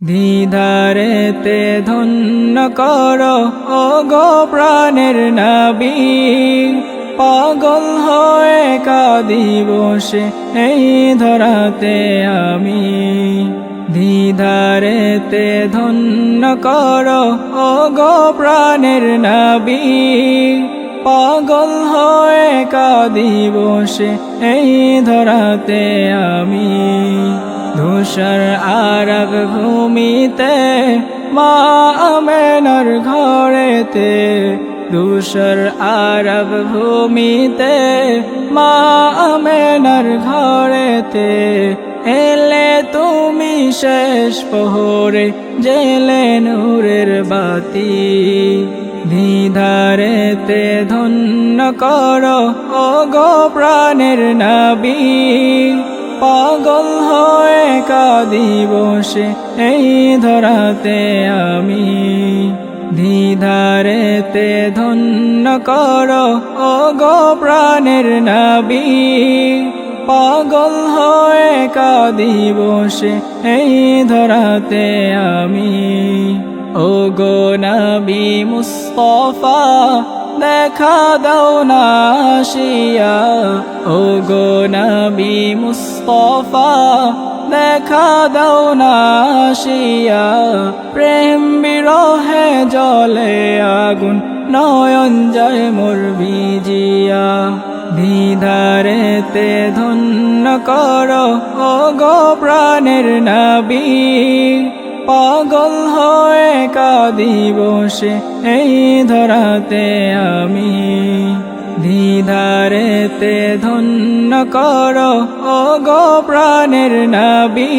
দিদারেতে ধন্য করো ওগো প্রাণের নবী, পাগল হয়ে কাঁদি বসে এই ধরাতে আমি। দিদারেতে ধন্য করো ওগো প্রাণের নবী, পাগল হয়ে কাঁদি বসে এই ধরাতে আমি। ধূসর আরব ভূমিতে মা আমেনার ঘরেতে, ধূসর আরব ভূমিতে মা আমেনার ঘরেতে, এলে তুমি শেষ প্রহরে জেলে নূরের বাতি। দিদারেতে ধন্য করো ওগো প্রাণের নবী, পাগল হয়ে কাঁদি বসে এই ধরাতে আমি। দিদারেতে ধন্য করো ওগো প্রাণের নবী, পাগল হয়ে কাঁদি বসে এই ধরাতে আমি। ওগো নবী মুস্তাফা দেখা দাও না আসিয়া, ওগো নবী মুস্তাফা দেখা দাও না আসিয়া, প্রেম বিরহে জলে আগুন নয়ন যায় মোর ভিজিয়া। দিদারেতে ধন্য করো ওগো প্রাণের নবী, পাগল হয়ে কাঁদি বসে এই ধরাতে আমি। দিদারেতে ধন্য করো ওগো প্রাণের নবী,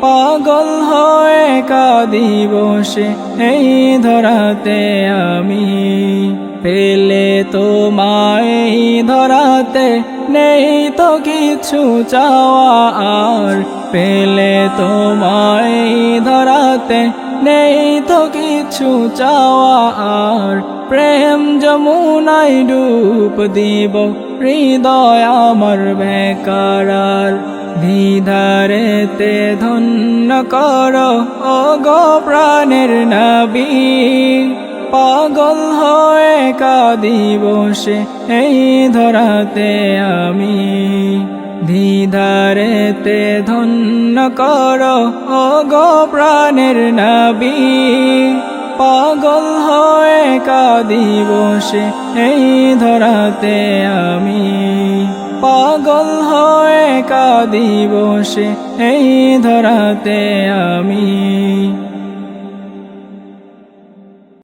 পাগল হয়ে কাঁদি বসে এই ধরাতে আমি। পেলে তোমায় ধরাতে নেই তো কিছু চাওয়া আর, পেলে তোমায় ধরাতে নেই তো কিছু চাওয়া আর, প্রেম যমুনায় ডুব দিব হৃদয় আমার বেকার। দিদারেতে ধন্য করো ওগো প্রাণের নবী, পাগল হয়ে কাঁদি বসে এই ধরাতে আমি। দিদারেতে ধন্য করো ওগো প্রাণের নবী, পাগল হয়ে কাঁদি বসে এই ধরাতে আমি। পাগল হয়ে কাঁদি বসে এই ধরাতে আমি।